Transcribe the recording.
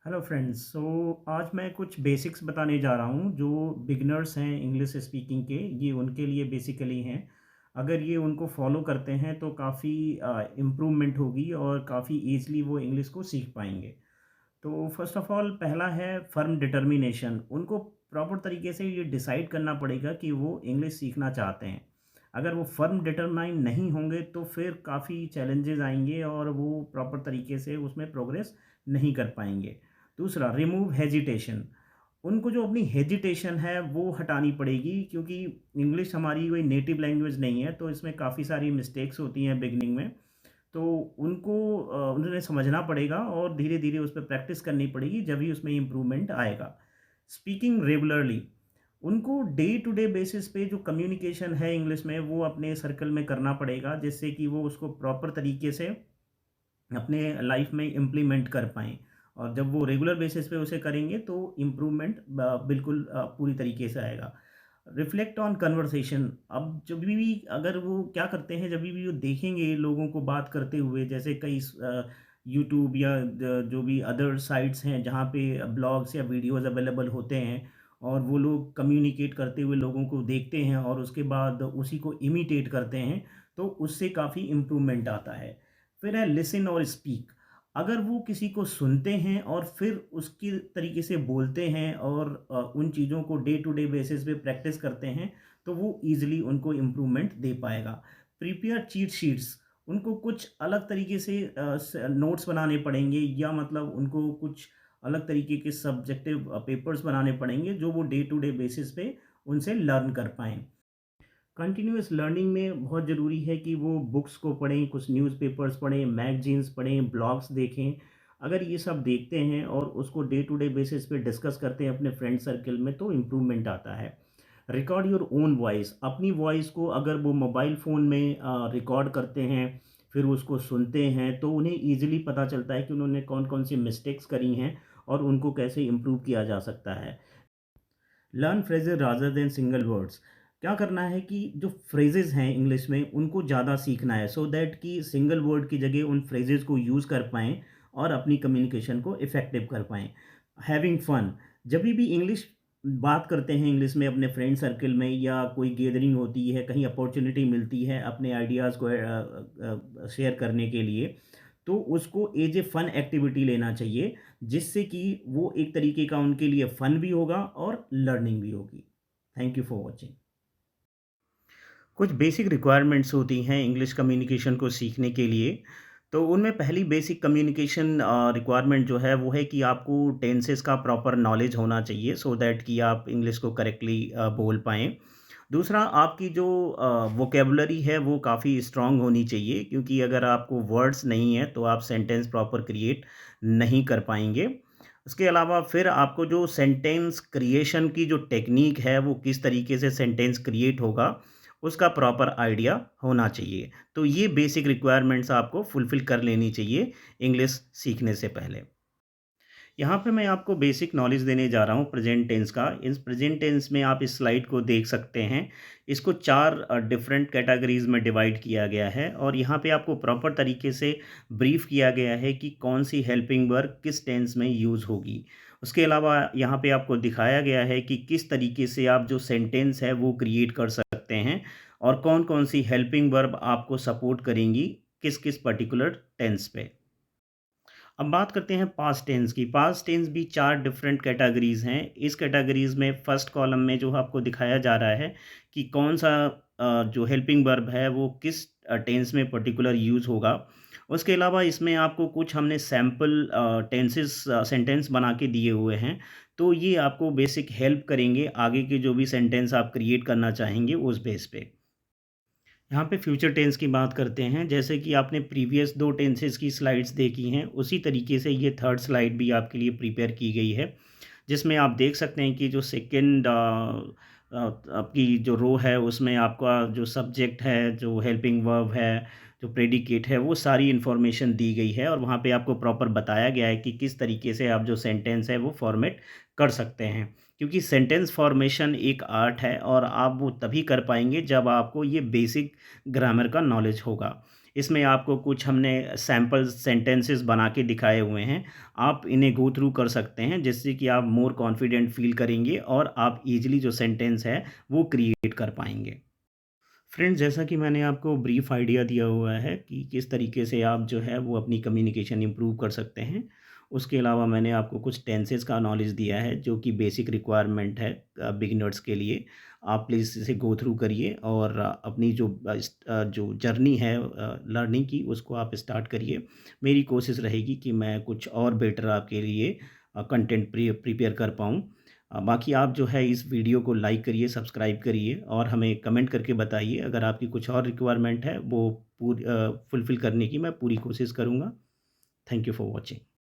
Hello friends. आज मैं कुछ बेसिक्स बताने जा रहा हूँ जो बिगनर्स हैं इंग्लिश स्पीकिंग के, ये उनके लिए बेसिकली हैं। अगर ये उनको फॉलो करते हैं तो काफ़ी इम्प्रूवमेंट होगी और काफ़ी ईज़िली वो इंग्लिश को सीख पाएंगे। तो फर्स्ट ऑफ ऑल पहला है फर्म डिटर्मिनेशन। उनको प्रॉपर तरीके से ये डिसाइड करना पड़ेगा कि वो इंग्लिश सीखना चाहते हैं। अगर वो फर्म डिटरमाइन नहीं होंगे तो फिर काफ़ी चैलेंजेस आएंगे और वो प्रॉपर तरीके से उसमें प्रोग्रेस नहीं कर पाएंगे। दूसरा, रिमूव हेजिटेशन। उनको जो अपनी हेजिटेशन है वो हटानी पड़ेगी, क्योंकि इंग्लिश हमारी कोई नेटिव लैंग्वेज नहीं है, तो इसमें काफ़ी सारी मिस्टेक्स होती हैं बिगनिंग में। तो उनको उन्हें समझना पड़ेगा और धीरे धीरे उस पर प्रैक्टिस करनी पड़ेगी, जब ही उसमें इम्प्रूवमेंट आएगा। Speaking regularly. उनको डे टू डे बेसिस पे जो कम्युनिकेशन है इंग्लिश में वो अपने सर्कल में करना पड़ेगा, जिससे कि वो उसको प्रॉपर तरीके से अपने लाइफ में इम्प्लीमेंट कर पाएँ। और जब वो रेगुलर बेसिस पे उसे करेंगे तो इम्प्रूवमेंट बिल्कुल पूरी तरीके से आएगा। Reflect on conversation. अब जब भी अगर वो क्या करते हैं, जब भी वो देखेंगे लोगों को बात करते हुए, जैसे कई यूट्यूब या जो भी अदर साइट्स हैं जहाँ पे ब्लॉग्स या वीडियोज़ अवेलेबल होते हैं, और वो लोग कम्युनिकेट करते हुए लोगों को देखते हैं और उसके बाद उसी को इमिटेट करते हैं, तो उससे काफ़ी इम्प्रूवमेंट आता है। फिर है लिसन और स्पीक। अगर वो किसी को सुनते हैं और फिर उसकी तरीके से बोलते हैं और उन चीज़ों को डे टू डे बेसिस पे प्रैक्टिस करते हैं, तो वो ईज़िली उनको इम्प्रूवमेंट दे पाएगा। Prepare cheat sheets. उनको कुछ अलग तरीके से नोट्स बनाने पड़ेंगे, या मतलब उनको कुछ अलग तरीके के सब्जेक्टिव पेपर्स बनाने पड़ेंगे जो वो डे टू डे बेसिस पे उनसे लर्न कर पाएँ। कंटिन्यूअस लर्निंग में बहुत ज़रूरी है कि वो बुक्स को पढ़ें, कुछ न्यूज़पेपर्स पढ़ें, मैगज़ीन्स पढ़ें, ब्लॉग्स देखें। अगर ये सब देखते हैं और उसको डे टू डे बेसिस पे डिस्कस करते हैं अपने फ्रेंड सर्कल में, तो इम्प्रूवमेंट आता है। Record your own voice. अपनी वॉइस को अगर वो मोबाइल फ़ोन में रिकॉर्ड करते हैं, फिर उसको सुनते हैं, तो उन्हें ईज़िली पता चलता है कि उन्होंने कौन-कौन सी मिस्टेक्स करी हैं और उनको कैसे इम्प्रूव किया जा सकता है। Learn phrases rather than single words. क्या करना है कि जो फ्रेजेस हैं इंग्लिश में उनको ज़्यादा सीखना है, सो दैट कि सिंगल वर्ड की जगह उन फ्रेजेस को यूज़ कर पाएँ और अपनी कम्युनिकेशन को इफ़ेक्टिव कर पाएँ। Having fun. जब भी इंग्लिश बात करते हैं इंग्लिश में अपने फ्रेंड सर्कल में, या कोई गैदरिंग होती है, कहीं अपॉर्चुनिटी मिलती है अपने आइडियाज़ को शेयर करने के लिए, तो उसको एज ए फ़न एक्टिविटी लेना चाहिए, जिससे कि वो एक तरीके का उनके लिए फ़न भी होगा और लर्निंग भी होगी। Thank you for watching. कुछ बेसिक रिक्वायरमेंट्स होती हैं इंग्लिश कम्युनिकेशन को सीखने के लिए। तो उनमें पहली बेसिक कम्युनिकेशन रिक्वायरमेंट जो है वो है कि आपको टेंसेस का प्रॉपर नॉलेज होना चाहिए, सो दैट कि आप इंग्लिश को करेक्टली बोल पाएँ। दूसरा, आपकी जो वोकैब्युलरी है वो काफ़ी स्ट्रॉन्ग होनी चाहिए, क्योंकि अगर आपको वर्ड्स नहीं है तो आप सेंटेंस प्रॉपर क्रिएट नहीं कर पाएँगे। उसके अलावा फिर आपको जो सेंटेंस क्रिएशन की जो टेक्नीक है, वो किस तरीके से सेंटेंस क्रिएट होगा, उसका प्रॉपर आइडिया होना चाहिए। तो ये बेसिक रिक्वायरमेंट्स आपको फुलफ़िल कर लेनी चाहिए इंग्लिश सीखने से पहले। यहाँ पे मैं आपको बेसिक नॉलेज देने जा रहा हूँ प्रेजेंट टेंस का। इस प्रेजेंट टेंस में आप इस स्लाइड को देख सकते हैं। इसको 4 डिफरेंट कैटेगरीज़ में डिवाइड किया गया है, और यहाँ पे आपको प्रॉपर तरीके से ब्रीफ किया गया है कि कौन-सी हेल्पिंग वर्ब किस टेंस में यूज़ होगी। उसके अलावा यहाँ पे आपको दिखाया गया है कि किस तरीके से आप जो सेंटेंस है वो क्रिएट कर सकते हैं, और कौन-कौन सी हेल्पिंग वर्ब आपको सपोर्ट करेंगी किस-किस पर्टिकुलर टेंस पे। अब बात करते हैं पास्ट टेंस की। पास्ट टेंस भी 4 डिफरेंट कैटेगरीज़ हैं। इस कैटेगरीज़ में फर्स्ट कॉलम में जो आपको दिखाया जा रहा है कि कौन-सा जो हेल्पिंग वर्ब है वो किस टेंस में पर्टिकुलर यूज़ होगा। उसके अलावा इसमें आपको कुछ हमने सैंपल टेंसेस सेंटेंस बना के दिए हुए हैं। तो ये आपको बेसिक हेल्प करेंगे आगे के जो भी सेंटेंस आप क्रिएट करना चाहेंगे उस बेस पे। यहाँ पे फ्यूचर टेंस की बात करते हैं। जैसे कि आपने प्रीवियस 2 टेंसेस की स्लाइड्स देखी हैं, उसी तरीके से ये थर्ड स्लाइड भी आपके लिए प्रिपेयर की गई है, जिसमें आप देख सकते हैं कि जो सेकंड आपकी जो रो है उसमें आपका जो सब्जेक्ट है, जो हेल्पिंग वर्ब है, जो प्रेडिकेट है, वो सारी इन्फॉर्मेशन दी गई है, और वहाँ पे आपको प्रॉपर बताया गया है कि किस तरीके से आप जो सेंटेंस है वो फॉर्मेट कर सकते हैं। क्योंकि सेंटेंस फॉर्मेशन एक आर्ट है, और आप वो तभी कर पाएँगे जब आपको ये बेसिक ग्रामर का नॉलेज होगा। इसमें आपको कुछ हमने सैंपल सेंटेंसेस बना के दिखाए हुए हैं। आप इन्हें गो थ्रू कर सकते हैं, जिससे कि आप मोर कॉन्फिडेंट फ़ील करेंगे और आप ईज़िली जो सेंटेंस है, वो क्रिएट कर पाएँगे। फ्रेंड्स, जैसा कि मैंने आपको ब्रीफ आइडिया दिया हुआ है कि किस तरीके से आप जो है वो अपनी कम्युनिकेशन इम्प्रूव कर सकते हैं। उसके अलावा मैंने आपको कुछ टेंसेस का नॉलेज दिया है जो कि बेसिक रिक्वायरमेंट है बिगिनर्स के लिए। आप प्लीज़ इसे गो थ्रू करिए और अपनी जो जर्नी है लर्निंग की उसको आप स्टार्ट करिए। मेरी कोशिश रहेगी कि मैं कुछ और बेटर आपके लिए कंटेंट प्रिपेयर कर पाऊँ। बाकी आप जो है इस वीडियो को लाइक करिए, सब्सक्राइब करिए और हमें कमेंट करके बताइए अगर आपकी कुछ और रिक्वायरमेंट है वो फुलफ़िल करने की मैं पूरी कोशिश करूँगा। Thank you for watching.